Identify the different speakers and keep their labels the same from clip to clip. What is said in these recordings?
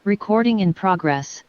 Speaker 1: Recording in progress.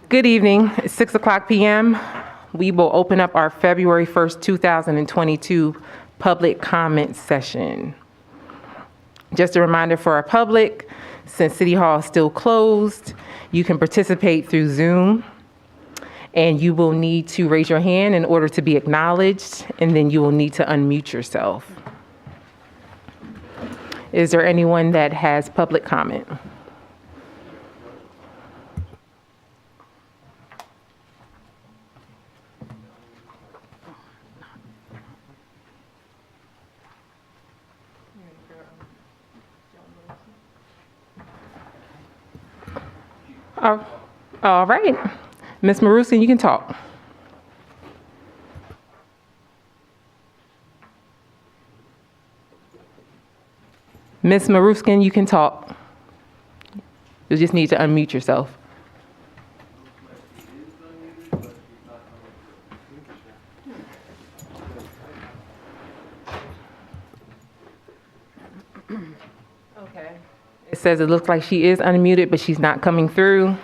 Speaker 2: Good evening. It's 6:00 p.m. We will open up our February 1st, 2022 public comment session. Just a reminder for our public, since City Hall is still closed, you can participate through Zoom, and you will need to raise your hand in order to be acknowledged, and then you will need to unmute yourself. Is there anyone that has public comment? All right. Ms. Marusin, you can talk. Ms. Maruskin, you can talk. You just need to unmute yourself. Okay. It says it looks like she is unmuted, but she's not coming through.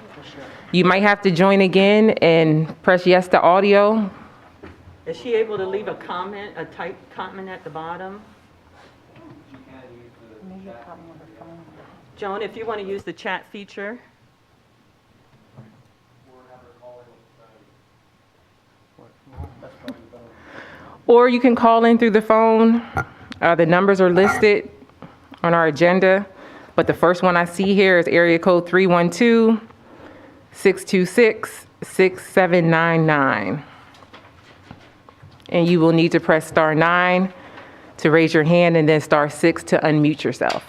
Speaker 2: You might have to join again and press yes to audio.
Speaker 3: Is she able to leave a comment, a typed comment at the bottom? Joan, if you want to use the chat feature.
Speaker 2: Or you can call in through the phone. The numbers are listed on our agenda, but the first one I see here is area code 312-626-6799. And you will need to press *9 to raise your hand and then *6 to unmute yourself.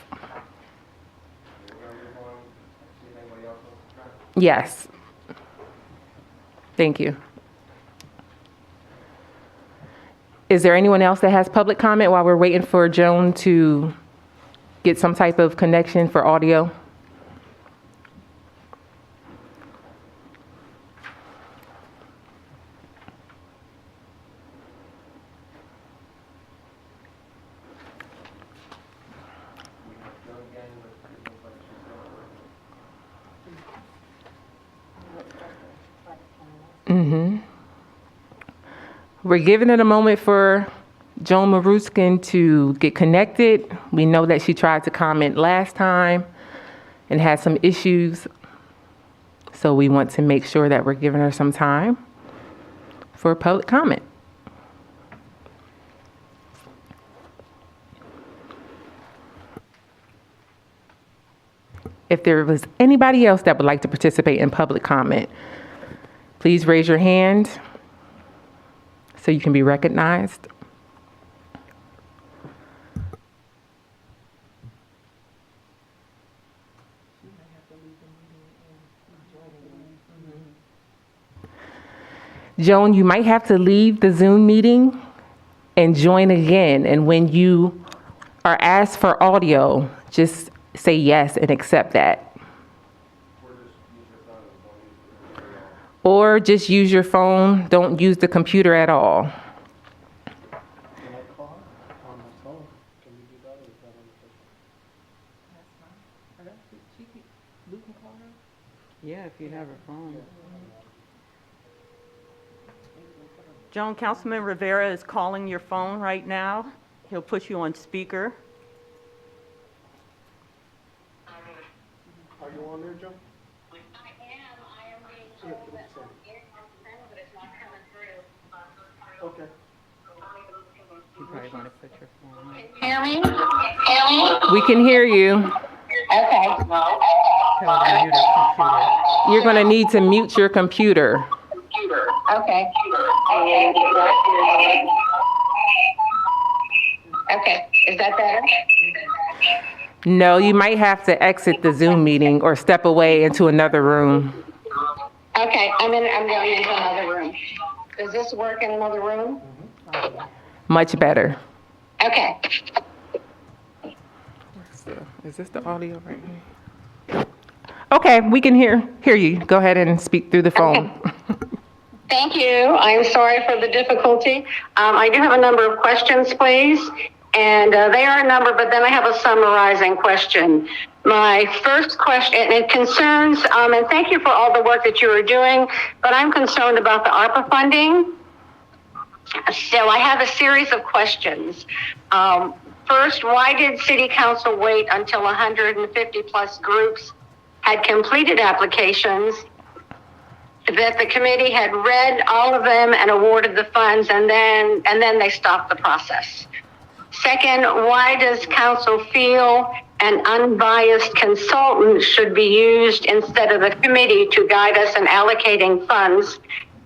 Speaker 2: Yes. Thank you. Is there anyone else that has public comment while we're waiting for Joan to get some type of connection for audio? We're giving it a moment for Joan Maruskin to get connected. We know that she tried to comment last time and had some issues. So we want to make sure that we're giving her some time for public comment. If there was anybody else that would like to participate in public comment, please raise your hand so you can be recognized. Joan, you might have to leave the Zoom meeting and join again. And when you are asked for audio, just say yes and accept that. Or just use your phone. Don't use the computer at all.
Speaker 4: Can I call on my phone? Can we do that, or is that on the phone?
Speaker 3: Yeah, if you have her phone. Joan, Councilman Rivera is calling your phone right now. He'll put you on speaker.
Speaker 4: Are you on there, Joe? Okay.
Speaker 3: You probably want to put your phone on.
Speaker 5: Hear me?
Speaker 2: We can hear you.
Speaker 5: Okay.
Speaker 3: Tell her to mute her computer.
Speaker 2: You're going to need to mute your computer.
Speaker 5: Okay. Okay. Is that better?
Speaker 2: No, you might have to exit the Zoom meeting or step away into another room.
Speaker 5: Okay. I'm going into another room. Does this work in another room?
Speaker 2: Much better.
Speaker 5: Okay.
Speaker 2: Is this the audio right here? Okay, we can hear you. Go ahead and speak through the phone.
Speaker 5: Thank you. I'm sorry for the difficulty. I do have a number of questions, please. And they are a number, but then I have a summarizing question. My first question, and it concerns, and thank you for all the work that you are doing, but I'm concerned about the ARPA funding. So I have a series of questions. First, why did City Council wait until 150 plus groups had completed applications, that the committee had read all of them and awarded the funds, and then they stopped the process? Second, why does council feel an unbiased consultant should be used instead of the committee to guide us in allocating funds?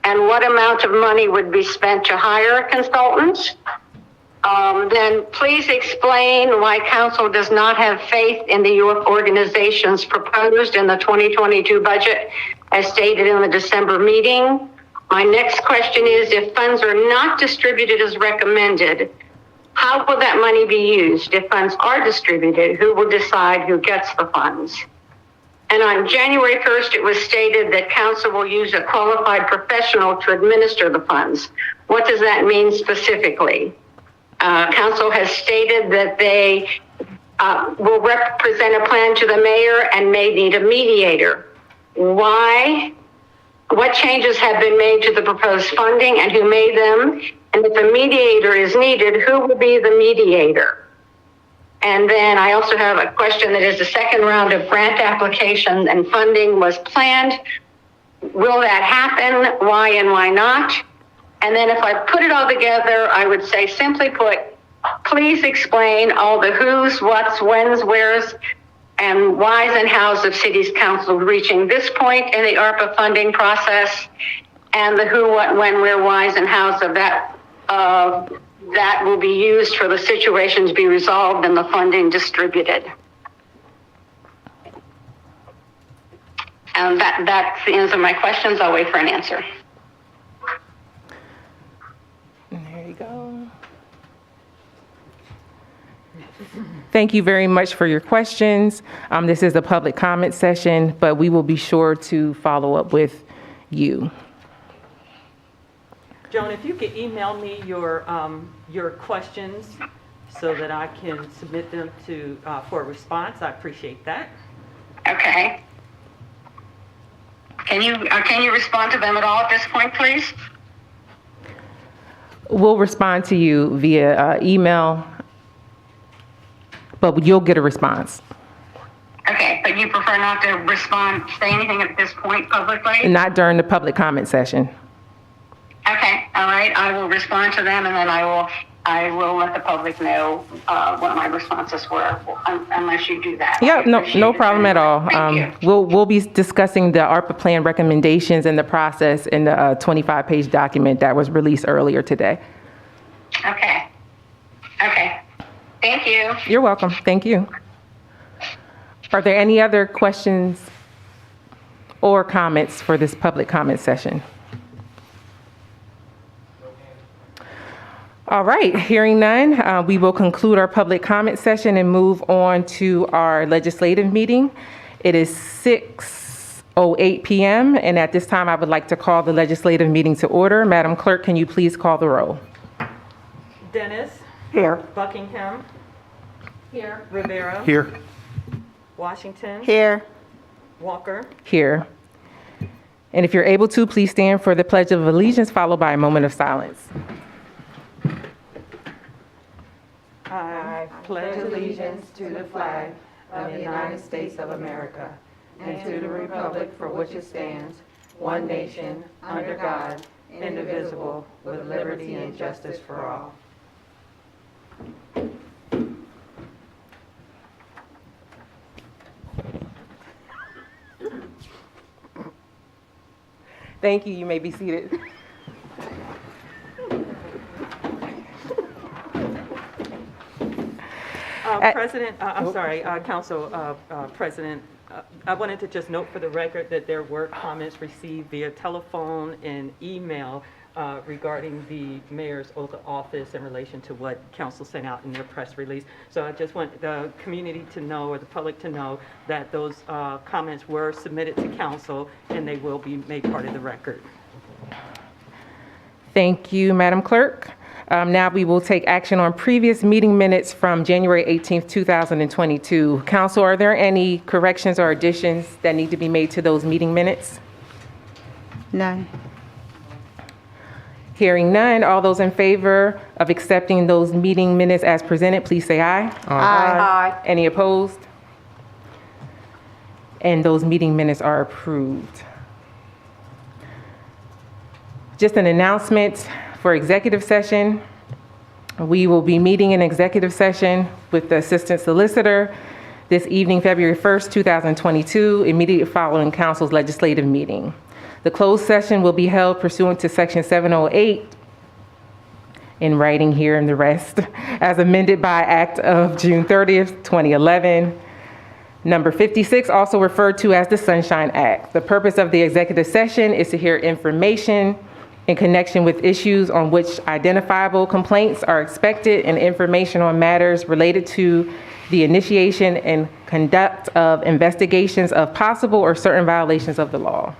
Speaker 5: And what amount of money would be spent to hire a consultant? Then please explain why council does not have faith in the York organizations proposed in the 2022 budget as stated in the December meeting. My next question is, if funds are not distributed as recommended, how will that money be used? If funds are distributed, who will decide who gets the funds? And on January 1st, it was stated that council will use a qualified professional to administer the funds. What does that mean specifically? Council has stated that they will represent a plan to the mayor and may need a mediator. Why? What changes have been made to the proposed funding and who made them? And if a mediator is needed, who will be the mediator? And then I also have a question that is the second round of grant application and funding was planned. Will that happen? Why and why not? And then if I put it all together, I would say, simply put, please explain all the who's, what's, when's, where's, and why's and how's of city's council reaching this point in the ARPA funding process, and the who, what, when, where, why's, and how's of that that will be used for the situation to be resolved and the funding distributed. And that's the ends of my questions. I'll wait for an answer.
Speaker 2: There you go. Thank you very much for your questions. This is a public comment session, but we will be sure to follow up with you.
Speaker 3: Joan, if you could email me your questions so that I can submit them to for a response, I appreciate that.
Speaker 5: Okay. Can you respond to them at all at this point, please?
Speaker 2: We'll respond to you via email, but you'll get a response.
Speaker 5: Okay, but you prefer not to say anything at this point publicly?
Speaker 2: Not during the public comment session.
Speaker 5: Okay, all right. I will respond to them, and then I will let the public know what my responses were, unless you do that.
Speaker 2: Yeah, no problem at all.
Speaker 5: Thank you.
Speaker 2: We'll be discussing the ARPA plan recommendations and the process in the 25-page document that was released earlier today.
Speaker 5: Okay. Thank you.
Speaker 2: You're welcome. Thank you. Are there any other questions or comments for this public comment session? All right, hearing none, we will conclude our public comment session and move on to our legislative meeting. It is 6:08 p.m. and at this time I would like to call the legislative meeting to order. Madam Clerk, can you please call the roll?
Speaker 3: Dennis?
Speaker 4: Here.
Speaker 3: Buckingham? Here. Rivera?
Speaker 4: Here.
Speaker 3: Washington?
Speaker 1: Here.
Speaker 3: Walker?
Speaker 2: Here. And if you're able to, please stand for the Pledge of Allegiance followed by a moment of silence.
Speaker 3: I pledge allegiance to the flag of the United States of America and to the republic for which it stands, one nation, under God, indivisible, with liberty and justice for all.
Speaker 2: Thank you. You may be seated.
Speaker 3: Council President, I wanted to just note for the record that there were comments received via telephone and email regarding the mayor's oath of office in relation to what council sent out in their press release. So I just want the community to know, or the public to know, that those comments were submitted to council and they will be made part of the record.
Speaker 2: Thank you, Madam Clerk. Now we will take action on previous meeting minutes from January 18th, 2022. Council, are there any corrections or additions that need to be made to those meeting minutes?
Speaker 1: None.
Speaker 2: Hearing none, all those in favor of accepting those meeting minutes as presented, please say aye.
Speaker 1: Aye.
Speaker 2: Any opposed? And those meeting minutes are approved. Just an announcement for executive session. We will be meeting in executive session with the Assistant Solicitor this evening, February 1st, 2022, immediately following Council's legislative meeting. The closed session will be held pursuant to Section 708, in writing here and the rest, as amended by Act of June 30th, 2011. Number 56, also referred to as the Sunshine Act. The purpose of the executive session is to hear information in connection with issues on which identifiable complaints are expected and information on matters related to the initiation and conduct of investigations of possible or certain violations of the law.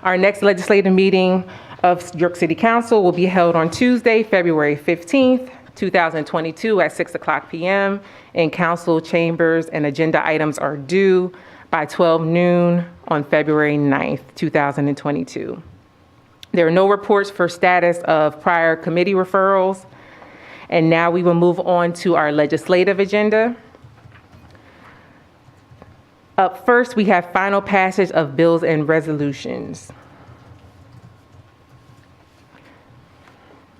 Speaker 2: Our next legislative meeting of York City Council will be held on Tuesday, February 15th, 2022 at 6:00 p.m. in council chambers, and agenda items are due by 12 noon on February 9th, 2022. There are no reports for status of prior committee referrals. And now we will move on to our legislative agenda. Up first, we have final passage of bills and resolutions.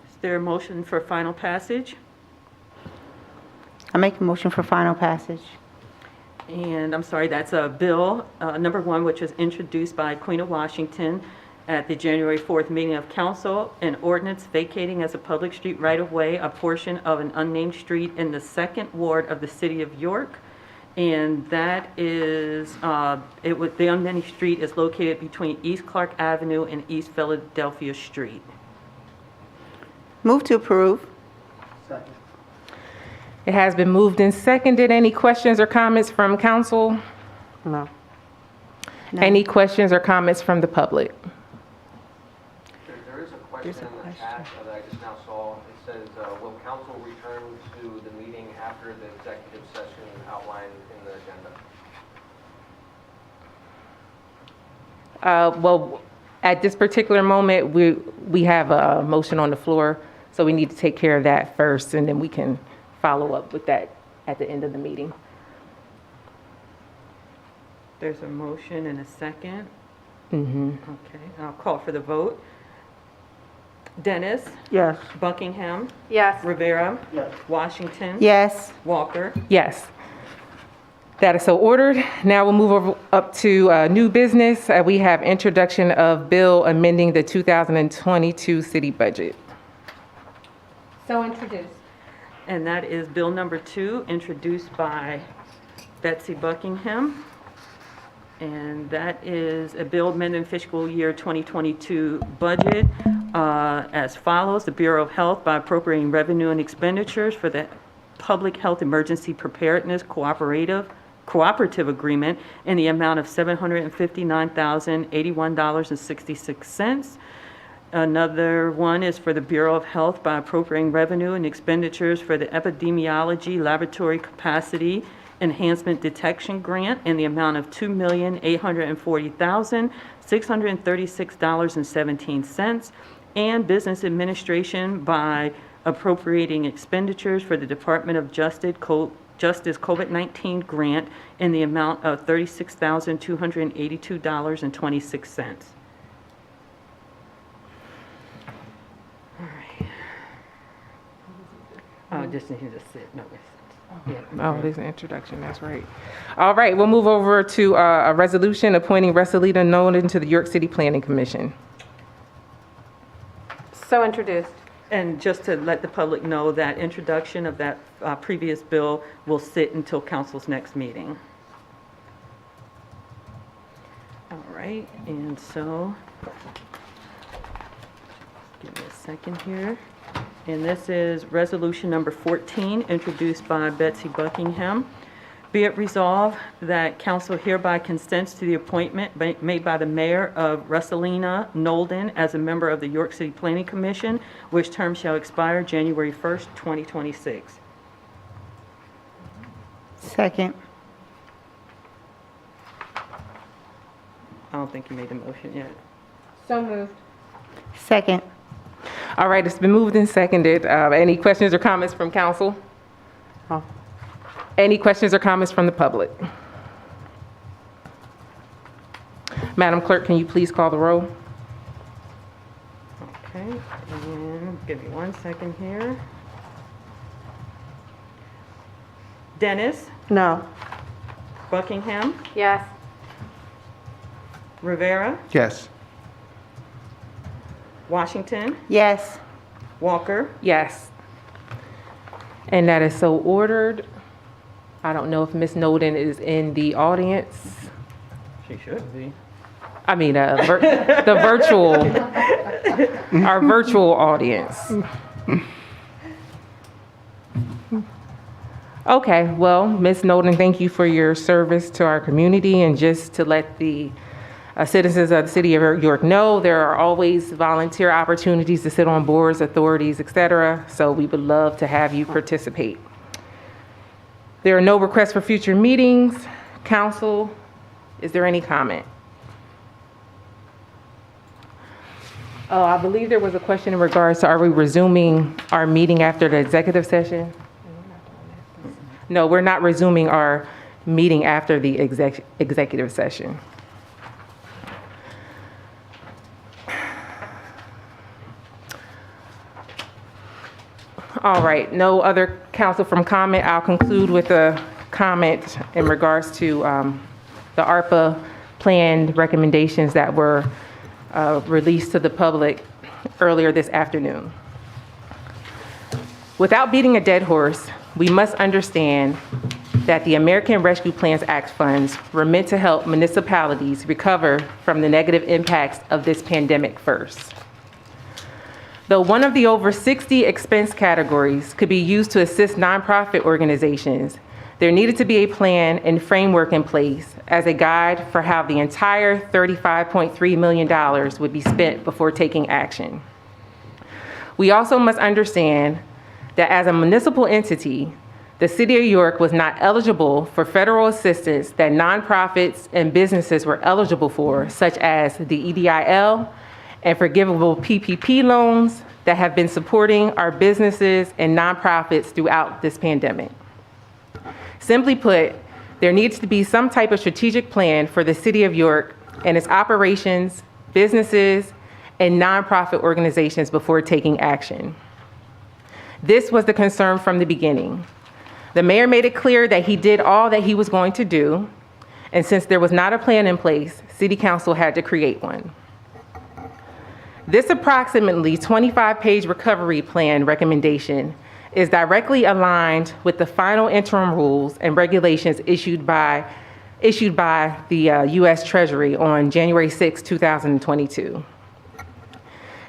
Speaker 3: Is there a motion for final passage?
Speaker 1: I make a motion for final passage.
Speaker 3: And I'm sorry, that's a bill, number 1, which was introduced by Queen of Washington at the January 4th meeting of council, an ordinance vacating as a public street right-of-way a portion of an unnamed street in the 2nd Ward of the city of York. And that is, the unnamed street is located between East Clark Avenue and East Philadelphia Street.
Speaker 1: Move to approve.
Speaker 4: Second.
Speaker 2: It has been moved and seconded. Any questions or comments from council?
Speaker 1: No.
Speaker 2: Any questions or comments from the public?
Speaker 6: There is a question in the chat that I just now saw. It says, will council return to the meeting after the executive session outlined in the agenda?
Speaker 2: Well, at this particular moment, we have a motion on the floor, so we need to take care of that first, and then we can follow up with that at the end of the meeting.
Speaker 3: There's a motion and a second.
Speaker 2: Mm-hmm.
Speaker 3: Okay, I'll call for the vote. Dennis?
Speaker 1: Yes.
Speaker 3: Buckingham?
Speaker 1: Yes.
Speaker 3: Rivera?
Speaker 4: Yes.
Speaker 3: Washington?
Speaker 1: Yes.
Speaker 3: Walker?
Speaker 2: Yes. That is so ordered. Now we'll move up to new business. We have introduction of bill amending the 2022 city budget.
Speaker 1: So introduced.
Speaker 3: And that is bill number 2, introduced by Betsy Buckingham. And that is a bill amending fiscal year 2022 budget as follows. The Bureau of Health, by appropriating revenue and expenditures for the Public Health Emergency Preparedness Cooperative Agreement in the amount of $759,081.66. Another one is for the Bureau of Health by appropriating revenue and expenditures for the Epidemiology Laboratory Capacity Enhancement Detection Grant in the amount of $2,840,636.17, and Business Administration by appropriating expenditures for the Department of Justice COVID-19 grant in the amount of $36,282.26. All right. Oh, just need to sit. No,
Speaker 2: Oh, there's an introduction, that's right. All right, we'll move over to a resolution appointing Ressalita Nolan to the York City Planning Commission.
Speaker 1: So introduced.
Speaker 3: And just to let the public know that introduction of that previous bill will sit until council's next meeting. All right, and so Give me a second here. And this is resolution number 14, introduced by Betsy Buckingham. Be it resolved that council hereby consents to the appointment made by the mayor of Russelina Nolan as a member of the York City Planning Commission, which term shall expire January 1st, 2026.
Speaker 1: Second.
Speaker 3: I don't think you made the motion yet.
Speaker 2: So moved.
Speaker 1: Second.
Speaker 2: All right, it's been moved and seconded. Any questions or comments from council? Any questions or comments from the public? Madam Clerk, can you please call the roll?
Speaker 3: Okay, and give me 1 second here. Dennis,
Speaker 1: No.
Speaker 3: Buckingham,
Speaker 2: Yes.
Speaker 3: Rivera,
Speaker 4: Yes.
Speaker 3: Washington,
Speaker 1: Yes.
Speaker 3: Walker.
Speaker 2: Yes. And that is so ordered. I don't know if Ms. Nolan is in the audience.
Speaker 3: She should be.
Speaker 2: I mean, the virtual, our virtual audience. Okay, well, Ms. Nolan, thank you for your service to our community. And just to let the citizens of the city of York know, there are always volunteer opportunities to sit on boards, authorities, et cetera. So we would love to have you participate. There are no requests for future meetings. Council, is there any comment? Oh, I believe there was a question in regards to, are we resuming our meeting after the executive session? No, we're not resuming our meeting after the executive session. All right, no other council from comment. I'll conclude with a comment in regards to the ARPA plan recommendations that were released to the public earlier this afternoon. Without beating a dead horse, we must understand that the American Rescue Plans Act funds were meant to help municipalities recover from the negative impacts of this pandemic first. Though one of the over 60 expense categories could be used to assist nonprofit organizations, there needed to be a plan and framework in place as a guide for how the entire $35.3 million would be spent before taking action. We also must understand that as a municipal entity, the City of York was not eligible for federal assistance that nonprofits and businesses were eligible for, such as the EDIL and forgivable PPP loans that have been supporting our businesses and nonprofits throughout this pandemic. Simply put, there needs to be some type of strategic plan for the City of York and its operations, businesses, and nonprofit organizations before taking action. This was the concern from the beginning. The mayor made it clear that he did all that he was going to do, and since there was not a plan in place, City Council had to create one. This approximately 25-page recovery plan recommendation is directly aligned with the final interim rules and regulations issued by the U.S. Treasury on January 6, 2022.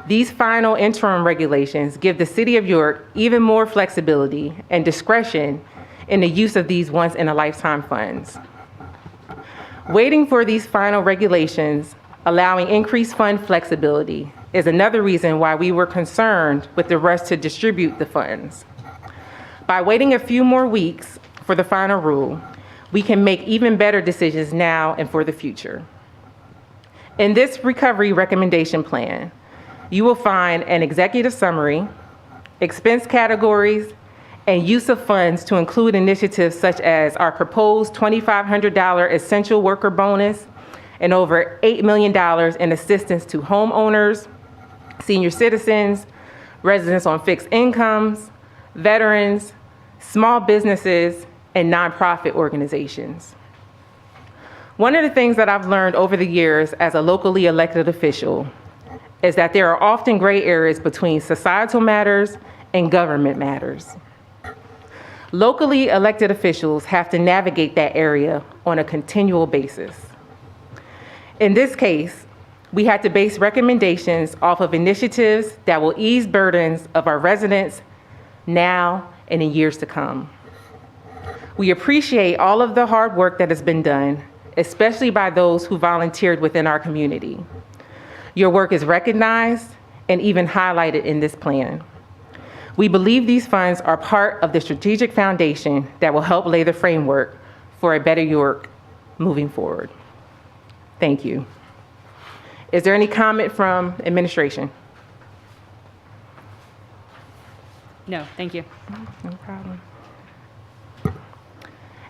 Speaker 2: These final interim regulations give the City of York even more flexibility and discretion in the use of these once-in-a-lifetime funds. Waiting for these final regulations, allowing increased fund flexibility, is another reason why we were concerned with the rush to distribute the funds. By waiting a few more weeks for the final rule, we can make even better decisions now and for the future. In this recovery recommendation plan, you will find an executive summary, expense categories, and use of funds to include initiatives such as our proposed $2,500 essential worker bonus and over $8 million in assistance to homeowners, senior citizens, residents on fixed incomes, veterans, small businesses, and nonprofit organizations. One of the things that I've learned over the years as a locally elected official is that there are often gray areas between societal matters and government matters. Locally elected officials have to navigate that area on a continual basis. In this case, We had to base recommendations off of initiatives that will ease burdens of our residents now and in years to come. We appreciate all of the hard work that has been done, especially by those who volunteered within our community. Your work is recognized and even highlighted in this plan. We believe these funds are part of the strategic foundation that will help lay the framework for a better York moving forward. Thank you. Is there any comment from administration?
Speaker 7: No, thank you.
Speaker 2: No problem.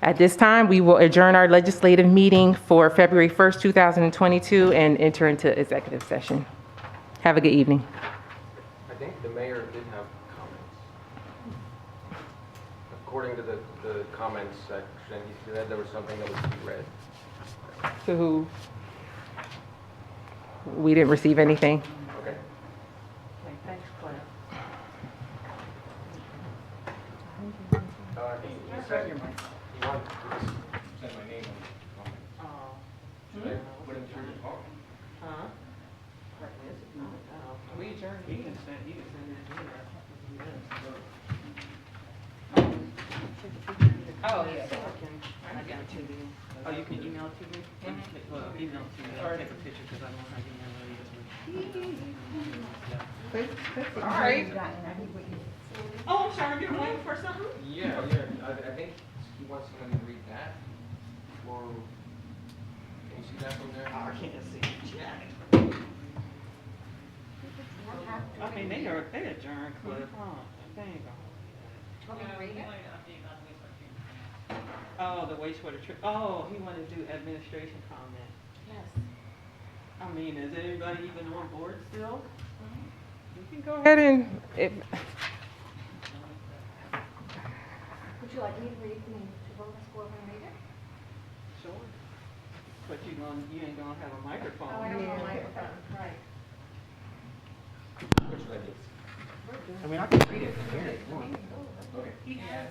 Speaker 2: At this time, we will adjourn our legislative meeting for February 1st, 2022 and enter into executive session. Have a good evening.
Speaker 6: I think the mayor did have comments. According to the comments section, he said there was something that was to be read.
Speaker 2: To who? We didn't receive anything.
Speaker 6: Okay.
Speaker 3: Okay, thanks, Claire.
Speaker 6: He said he wanted to
Speaker 4: Said my name on it.
Speaker 3: Oh,
Speaker 6: should I put him through the talk?
Speaker 3: huh? We adjourned.
Speaker 4: He can send it
Speaker 3: Oh, yeah. I got it to you.
Speaker 7: Oh, you can email it to me? Well, email it to me. I'll take a picture because I don't have email.
Speaker 3: All right. Oh, I'm sorry, you're waiting for something?
Speaker 6: Yeah. I think he wants somebody to read that. Or, can you see that from there?
Speaker 3: I can't see Jack. I mean, they adjourned, Cliff. Oh, they ain't gonna. Oh, the wastewater oh, he wanted to do administration comment.
Speaker 8: Yes.
Speaker 3: I mean, is everybody even on board still?
Speaker 2: You can go ahead and,
Speaker 8: Would you like me to read, to vote this for and read it?
Speaker 3: Sure. But you ain't gonna have a microphone.
Speaker 8: Oh, I don't know, microphone, right.
Speaker 4: I mean, I can read it. Hear it.
Speaker 3: He has